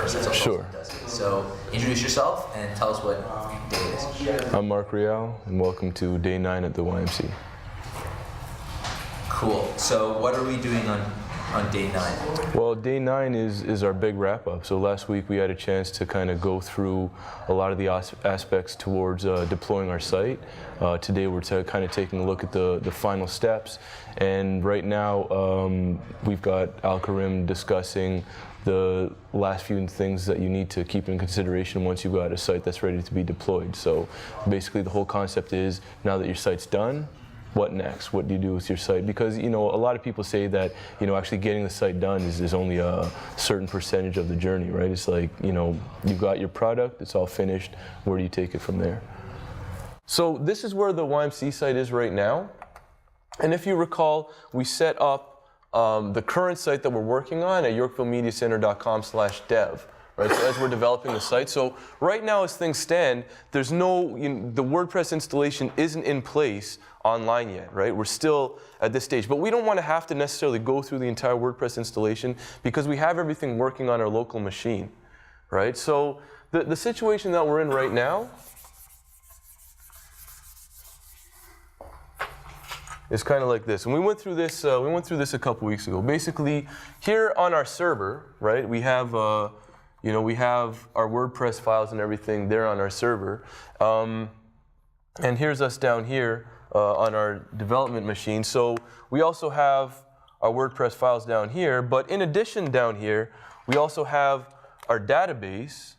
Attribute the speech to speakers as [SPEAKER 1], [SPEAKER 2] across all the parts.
[SPEAKER 1] person, so
[SPEAKER 2] Sure.
[SPEAKER 1] does it. So introduce yourself and tell us what day it is.
[SPEAKER 2] I'm Mark Rial, and welcome to Day 9 at the YMC.
[SPEAKER 1] Cool. So what are we doing on day 9?
[SPEAKER 2] Well, Day 9 is our big wrap-up. So last week we had a chance to kind of go through a lot of the aspects towards deploying our site. Today we're kind of taking a look at the final steps. And right now we've got Al-Karim discussing the last few things that you need to keep in consideration once you've got a site that's ready to be deployed. So basically the whole concept is, now that your site's done, what next? What do you do with your site? Because, you know, a lot of people say that, you know, actually getting the site done is only a certain percentage of the journey, right? It's like, you know, you've got your product, it's all finished, where do you take it from there? So this is where the YMC site is right now. And if you recall, we set up the current site that we're working on at yorkvilleMediaCenter.com/dev. Right, so as we're developing the site. So right now as things stand, there's no, the WordPress installation isn't in place online yet, right? We're still at this stage, but we don't want to have to necessarily go through the entire WordPress installation because we have everything working on our local machine, right? So the situation that we're in right now is kind of like this. And we went through this a couple weeks ago. Basically, here on our server, right, we have you know, we have our WordPress files and everything there on our server. And here's us down here on our development machine. So we also have our WordPress files down here, but in addition down here, we also have our database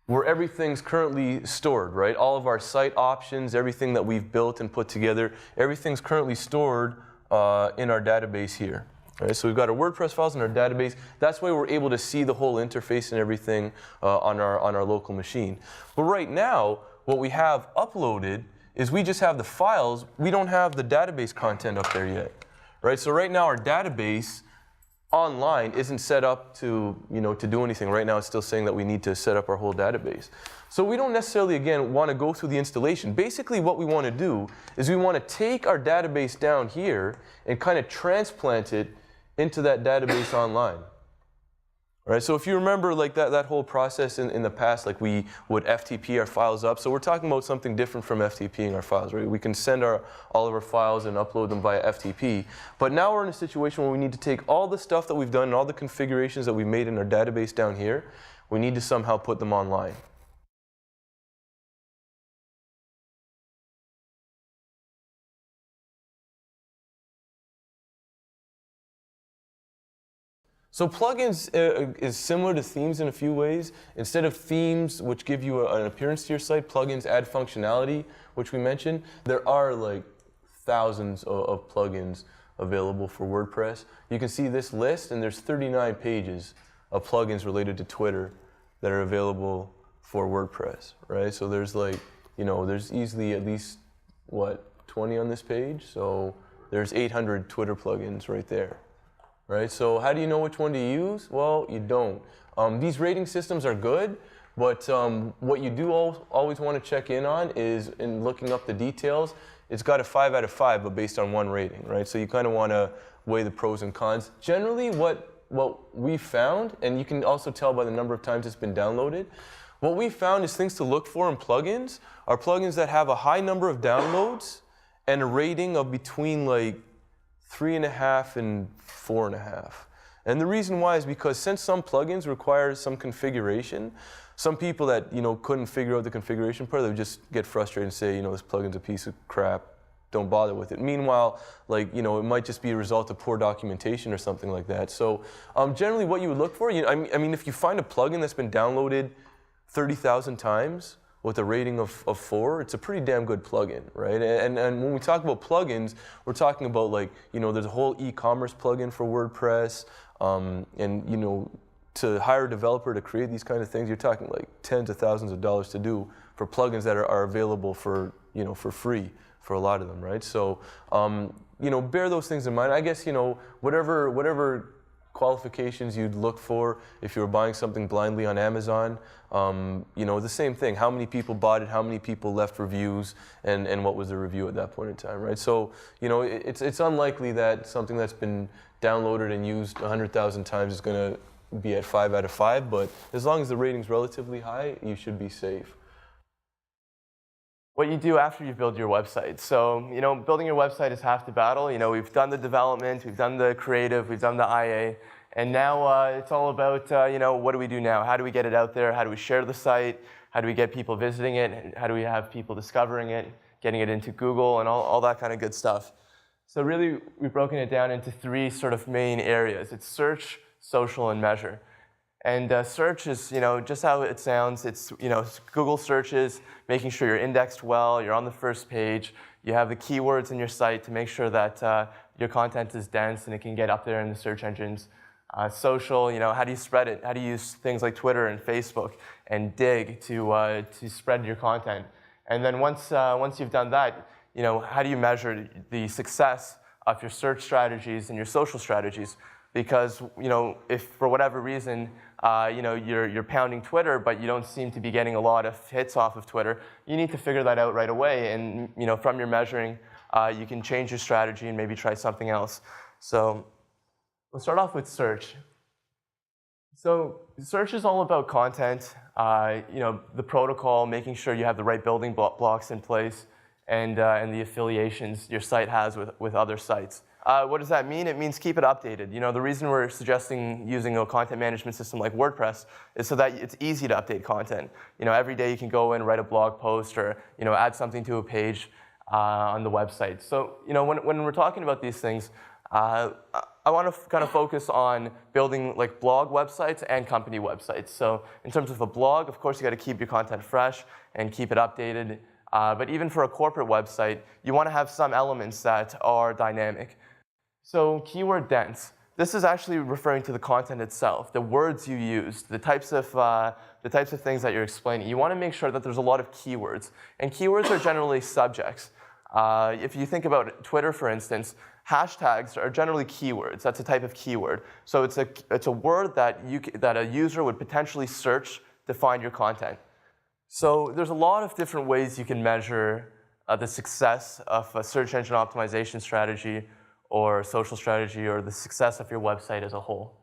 [SPEAKER 2] where everything's currently stored, right? All of our site options, everything that we've built and put together, everything's currently stored in our database here. Right, so we've got our WordPress files in our database. That's why we're able to see the whole interface and everything on our local machine. But right now, what we have uploaded is we just have the files. We don't have the database content up there yet. Right? So right now our database online isn't set up to, you know, to do anything. Right now it's still saying that we need to set up our whole database. So we don't necessarily, again, want to go through the installation. Basically what we want to do is we want to take our database down here and kind of transplant it into that database online. Right, so if you remember like that whole process in the past, like we would FTP our files up. So we're talking about something different from FTPing our files, right? We can send all of our files and upload them via FTP. But now we're in a situation where we need to take all the stuff that we've done and all the configurations that we made in our database down here, we need to somehow put them online. So plugins is similar to themes in a few ways. Instead of themes, which give you an appearance to your site, plugins add functionality, which we mentioned. There are like thousands of plugins available for WordPress. You can see this list, and there's 39 pages of plugins related to Twitter that are available for WordPress, right? So there's like, you know, there's easily at least, what, 20 on this page? So there's 800 Twitter plugins right there. Right? So how do you know which one to use? Well, you don't. These rating systems are good, but what you do always want to check in on is, in looking up the details, it's got a 5 out of 5, but based on one rating, right? So you kind of want to weigh the pros and cons. Generally, what we found, and you can also tell by the number of times it's been downloaded, what we found is things to look for in plugins are plugins that have a high number of downloads and a rating of between like 3.5 and 4.5. And the reason why is because since some plugins require some configuration, some people that, you know, couldn't figure out the configuration part, they would just get frustrated and say, you know, this plugin's a piece of crap, don't bother with it. Meanwhile, like, you know, it might just be a result of poor documentation or something like that. So generally what you would look for, you know, I mean, if you find a plugin that's been downloaded 30,000 times, with a rating of 4, it's a pretty damn good plugin, right? And when we talk about plugins, we're talking about, like, you know, there's a whole e-commerce plugin for WordPress, and, you know, to hire a developer to create these kind of things, you're talking like tens of thousands of dollars to do for plugins that are available for, you know, for free for a lot of them, right? So, you know, bear those things in mind. I guess, you know, whatever qualifications you'd look for if you were buying something blindly on Amazon. You know, the same thing. How many people bought it? How many people left reviews? And what was the review at that point in time, right? So, you know, it's unlikely that something that's been downloaded and used 100,000 times is going to be at 5 out of 5, but as long as the rating's relatively high, you should be safe.
[SPEAKER 3] What you do after you build your website. So, building your website is half the battle. We've done the development, we've done the creative, we've done the IA, and now it's all about, what do we do now? How do we get it out there? How do we share the site? How do we get people visiting it? How do we have people discovering it, getting it into Google, and all that kind of good stuff? So really, we've broken it down into 3 sort of main areas. It's search, social, and measure. And search is, just how it sounds. It's, Google searches, making sure you're indexed well, you're on the first page, you have the keywords in your site to make sure that your content is dense and it can get up there in the search engines. Social, how do you spread it? How do you use things like Twitter and Facebook and Dig to spread your content? And then once you've done that, how do you measure the success of your search strategies and your social strategies? Because, if for whatever reason, you're pounding Twitter, but you don't seem to be getting a lot of hits off of Twitter, you need to figure that out right away. And, from your measuring, you can change your strategy and maybe try something else. So we'll start off with search. So search is all about content, the protocol, making sure you have the right building blocks in place, and the affiliations your site has with other sites. What does that mean? It means keep it updated. The reason we're suggesting using a content management system like WordPress is so that it's easy to update content. Every day you can go in, write a blog post, or add something to a page on the website. So when we're talking about these things, I want to kind of focus on building like blog websites and company websites. So in terms of a blog, of course, you got to keep your content fresh and keep it updated. But even for a corporate website, you want to have some elements that are dynamic. So keyword dense. This is actually referring to the content itself, the words you use, the types of things that you're explaining. You want to make sure that there's a lot of keywords. And keywords are generally subjects. If you think about Twitter, for instance, hashtags are generally keywords. That's a type of keyword. So it's a word that a user would potentially search to find your content. So there's a lot of different ways you can measure the success of a search engine optimization strategy or social strategy or the success of your website as a whole.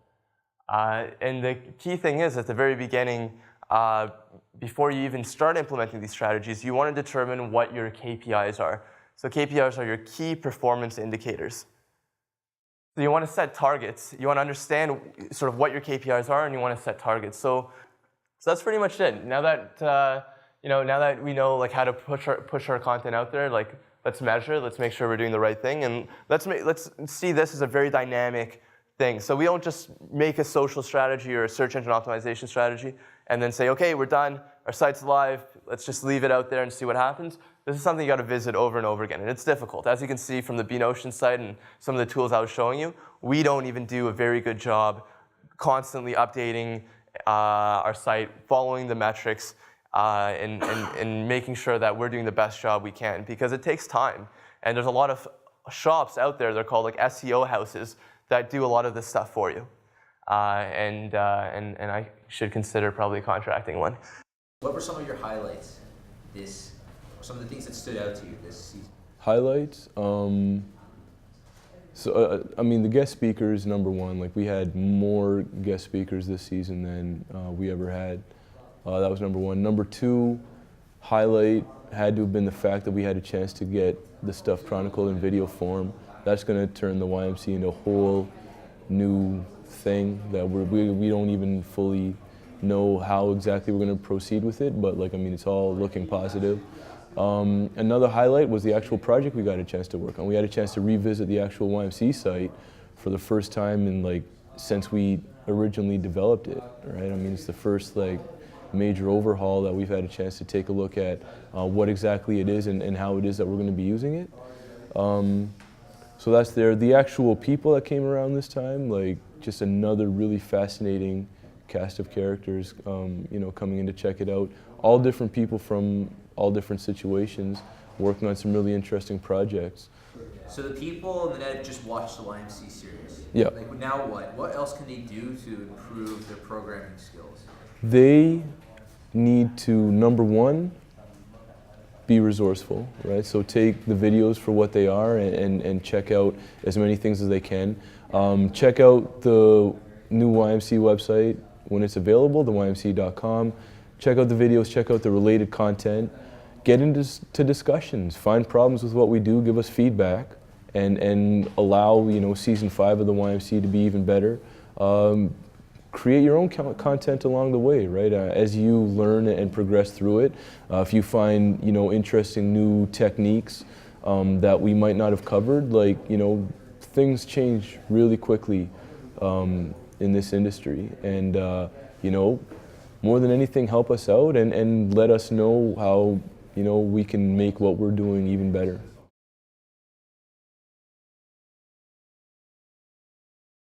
[SPEAKER 3] And the key thing is, at the very beginning, before you even start implementing these strategies, you want to determine what your KPIs are. So KPIs are your key performance indicators. So you want to set targets. You want to understand sort of what your KPIs are, and you want to set targets. So that's pretty much it. Now that now that we know like how to push our content out there, like let's measure. Let's make sure we're doing the right thing, and let's see this as a very dynamic thing. So we don't just make a social strategy or a search engine optimization strategy and then say, okay, we're done. Our site's live. Let's just leave it out there and see what happens. This is something you got to visit over and over again, and it's difficult. As you can see from the BeNotion site and some of the tools I was showing you, we don't even do a very good job constantly updating our site, following the metrics, and making sure that we're doing the best job we can, because it takes time. And there's a lot of shops out there, they're called like SEO houses, that do a lot of this stuff for you. And I should consider probably contracting one.
[SPEAKER 1] What were some of your highlights some of the things that stood out to you this season?
[SPEAKER 2] Highlights? I mean, the guest speakers, number one. Like, we had more guest speakers this season than we ever had. That was number one. Number two, highlight had to have been the fact that we had a chance to get the stuff chronicled in video form. That's going to turn the YMC into a whole new thing that we don't even fully know how exactly we're going to proceed with it, but like, I mean, it's all looking positive. Another highlight was the actual project we got a chance to work on. We had a chance to revisit the actual YMC site for the first time in since we originally developed it, right? I mean, it's the first major overhaul that we've had a chance to take a look at what exactly it is and how it is that we're going to be using it. So that's there. The actual people that came around this time, just another really fascinating cast of characters, coming in to check it out. All different people from all different situations, working on some really interesting projects.
[SPEAKER 1] So the people in the net just watched the YMC series.
[SPEAKER 2] Yeah.
[SPEAKER 1] Now what? What else can they do to improve their programming skills?
[SPEAKER 2] They need to, number one, be resourceful, right? So take the videos for what they are and check out as many things as they can. Check out the new YMC website when it's available, theymc.com. Check out the videos, check out the related content. Get into discussions, find problems with what we do, give us feedback, and allow, you know, season 5 of the YMC to be even better. Create your own content along the way, right? As you learn and progress through it, if you find, you know, interesting new techniques that we might not have covered, like, you know, things change really quickly in this industry, and you know, more than anything, help us out and let us know how, you know, we can make what we're doing even better.